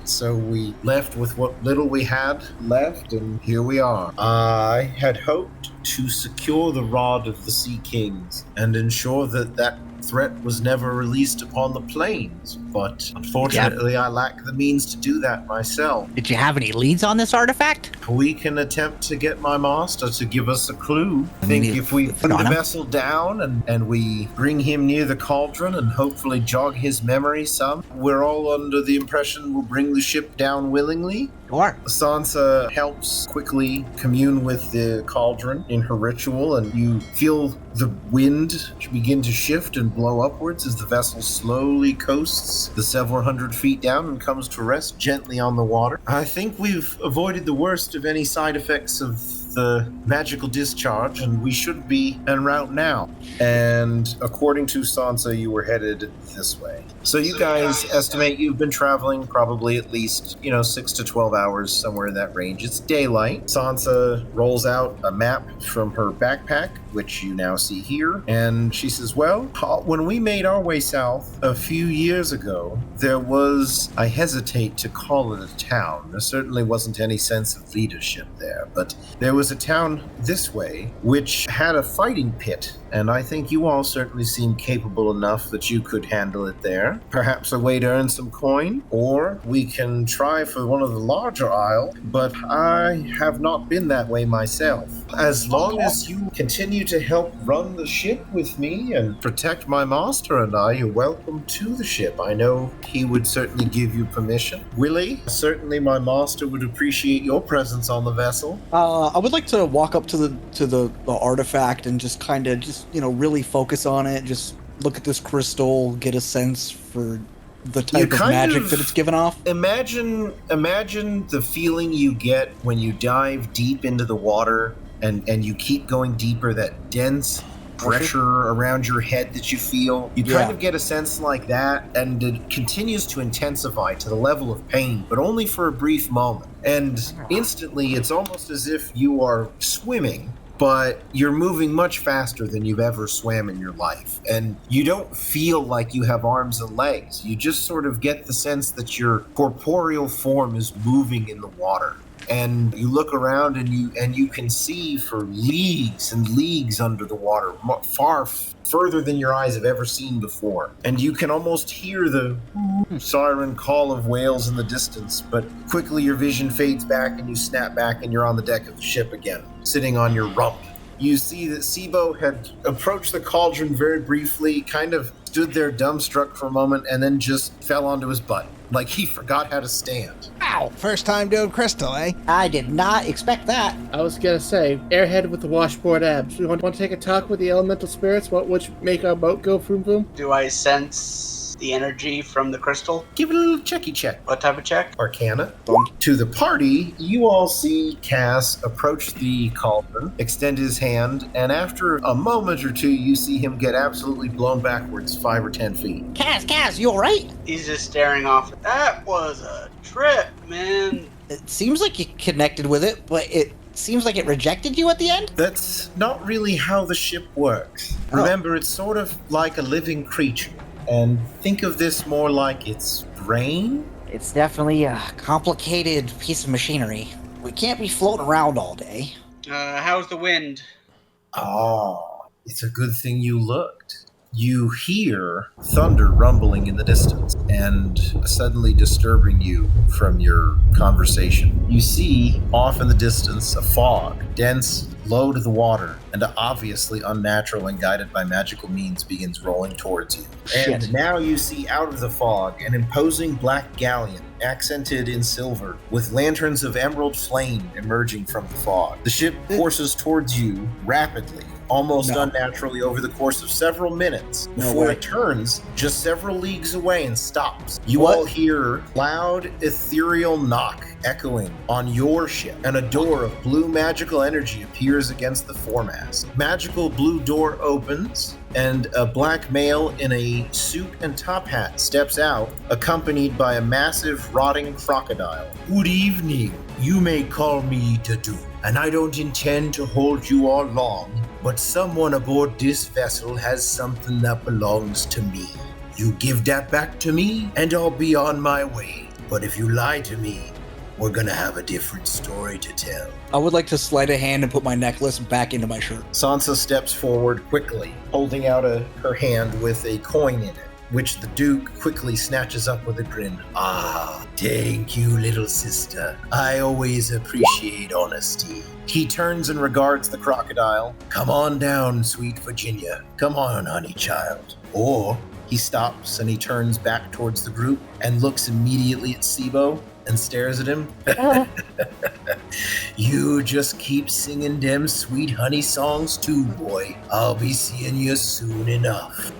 Speaker 1: So we left with what little we had left, and here we are. I had hoped to secure the Rod of the Sea Kings and ensure that that threat was never released upon the plains, but unfortunately I lack the means to do that myself.
Speaker 7: Did you have any leads on this artifact?
Speaker 1: We can attempt to get my master to give us a clue. I think if we put the vessel down and we bring him near the cauldron and hopefully jog his memory some, we're all under the impression we'll bring the ship down willingly.
Speaker 7: Sure.
Speaker 1: Sansa helps quickly commune with the cauldron in her ritual, and you feel the wind begin to shift and blow upwards as the vessel slowly coasts the several hundred feet down and comes to rest gently on the water. I think we've avoided the worst of any side effects of the magical discharge, and we should be en route now. And according to Sansa, you were headed this way. So you guys estimate you've been traveling probably at least, 6 to 12 hours, somewhere in that range. It's daylight. Sansa rolls out a map from her backpack, which you now see here, and she says, well, when we made our way south a few years ago, there was, I hesitate to call it a town. There certainly wasn't any sense of leadership there, but there was a town this way which had a fighting pit, and I think you all certainly seem capable enough that you could handle it there. Perhaps a way to earn some coin, or we can try for one of the larger isle, but I have not been that way myself. As long as you continue to help run the ship with me and protect my master and I, you're welcome to the ship. I know he would certainly give you permission. Willie, certainly my master would appreciate your presence on the vessel.
Speaker 7: I would like to walk up to the artifact and just kind of really focus on it, just look at this crystal, get a sense for the type of magic that it's given off. Imagine
Speaker 1: the feeling you get when you dive deep into the water and you keep going deeper, that dense pressure around your head that you feel. You kind of get a sense like that, and it continues to intensify to the level of pain, but only for a brief moment. And instantly, it's almost as if you are swimming, but you're moving much faster than you've ever swam in your life. And you don't feel like you have arms and legs. You just sort of get the sense that your corporeal form is moving in the water. And you look around and you can see for leagues and leagues under the water, far further than your eyes have ever seen before. And you can almost hear the siren call of whales in the distance, but quickly your vision fades back and you snap back and you're on the deck of the ship again, sitting on your rump. You see that Sibo had approached the cauldron very briefly, kind of stood there dumbstruck for a moment, and then just fell onto his butt, like he forgot how to stand.
Speaker 2: Ow! First time doing crystal, eh?
Speaker 7: I did not expect that.
Speaker 6: I was gonna say, airhead with the washboard abs. We want to take a talk with the elemental spirits, which make our boat go vroom vroom?
Speaker 4: Do I sense the energy from the crystal?
Speaker 1: Give it a little checky check.
Speaker 4: What type of check?
Speaker 1: Arcana. To the party, you all see Cass approach the cauldron, extend his hand, and after a moment or two, you see him get absolutely blown backwards 5 or 10 feet.
Speaker 7: Cass, you alright?
Speaker 4: He's just staring off. That was a trip, man.
Speaker 7: It seems like you connected with it, but it seems like it rejected you at the end?
Speaker 1: That's not really how the ship works. Remember, it's sort of like a living creature. And think of this more like its brain.
Speaker 7: It's definitely a complicated piece of machinery. We can't be floating around all day.
Speaker 4: How's the wind?
Speaker 1: Oh, it's a good thing you looked. You hear thunder rumbling in the distance and suddenly disturbing you from your conversation. You see off in the distance a fog, dense, low to the water, and obviously unnatural and guided by magical means begins rolling towards you. And now you see out of the fog an imposing black galleon, accented in silver, with lanterns of emerald flame emerging from the fog. The ship courses towards you rapidly, almost unnaturally over the course of several minutes, before it turns just several leagues away and stops. You all hear loud, ethereal knock echoing on your ship, and a door of blue magical energy appears against the foremast. Magical blue door opens, and a black male in a suit and top hat steps out, accompanied by a massive rotting crocodile. Good evening. You may call me Dadu, and I don't intend to hold you all long, but someone aboard this vessel has something that belongs to me. You give that back to me, and I'll be on my way. But if you lie to me, we're gonna have a different story to tell.
Speaker 7: I would like to slide a hand and put my necklace back into my shirt.
Speaker 1: Sansa steps forward quickly, holding out her hand with a coin in it, which the Duke quickly snatches up with a grin. Ah, thank you, little sister. I always appreciate honesty. He turns and regards the crocodile. Come on down, sweet Virginia. Come on, honey child. Or he stops and he turns back towards the group and looks immediately at Sibo and stares at him. You just keep singing them sweet honey songs too, boy. I'll be seeing you soon enough.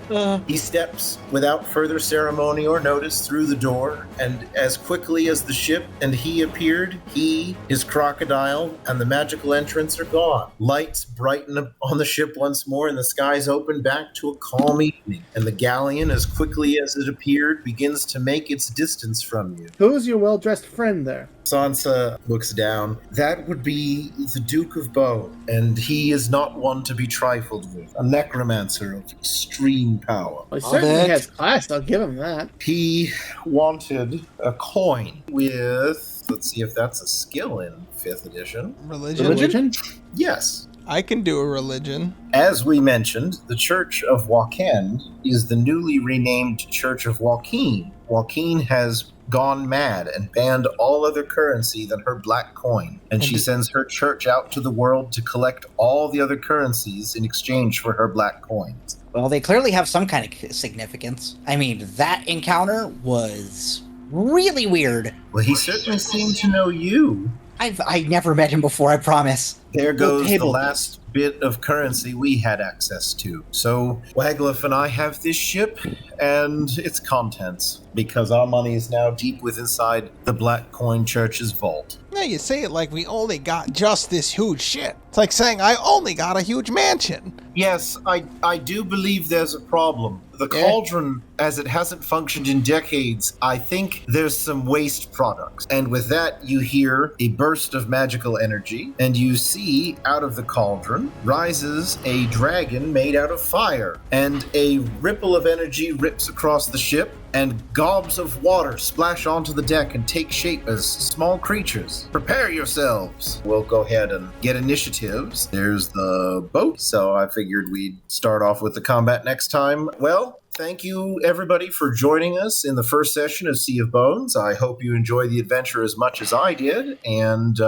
Speaker 1: He steps without further ceremony or notice through the door, and as quickly as the ship and he appeared, he, his crocodile, and the magical entrance are gone. Lights brighten up on the ship once more, and the skies open back to a calm evening, and the galleon, as quickly as it appeared, begins to make its distance from you.
Speaker 6: Who's your well-dressed friend there?
Speaker 1: Sansa looks down. That would be the Duke of Bone, and he is not one to be trifled with. A necromancer of extreme power.
Speaker 6: Well, he certainly has class, I'll give him that.
Speaker 1: He wanted a coin with, let's see if that's a skill in 5th edition.
Speaker 2: Religion?
Speaker 1: Yes.
Speaker 2: I can do a religion.
Speaker 1: As we mentioned, the Church of Wakend is the newly renamed Church of Joaquin. Joaquin has gone mad and banned all other currency than her black coin, and she sends her church out to the world to collect all the other currencies in exchange for her black coins.
Speaker 8: Well, they clearly have some kind of significance. I mean, that encounter was really weird.
Speaker 1: Well, he certainly seemed to know you.
Speaker 8: I never met him before, I promise.
Speaker 1: There goes the last bit of currency we had access to. So Wagleff and I have this ship and its contents, because our money is now deep within inside the Black Coin Church's vault.
Speaker 2: Now you say it like we only got just this huge ship. It's like saying I only got a huge mansion.
Speaker 1: Yes, I do believe there's a problem. The cauldron, as it hasn't functioned in decades, I think there's some waste products. And with that, you hear a burst of magical energy, and you see out of the cauldron rises a dragon made out of fire, and a ripple of energy rips across the ship, and gobs of water splash onto the deck and take shape as small creatures. Prepare yourselves. We'll go ahead and get initiatives. There's the boat, so I figured we'd start off with the combat next time. Well, thank you, everybody, for joining us in the first session of Sea of Bones. I hope you enjoy the adventure as much as I did. And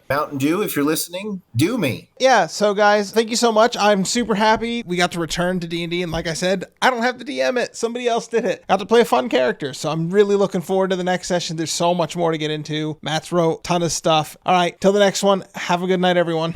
Speaker 1: Mountain Dew, if you're listening, do me.
Speaker 2: Yeah, so guys, thank you so much. I'm super happy we got to return to D&D. And like I said, I don't have to DM it. Somebody else did it. Got to play a fun character. So I'm really looking forward to the next session. There's so much more to get into. Matt's wrote a ton of stuff. All right, till the next one. Have a good night, everyone.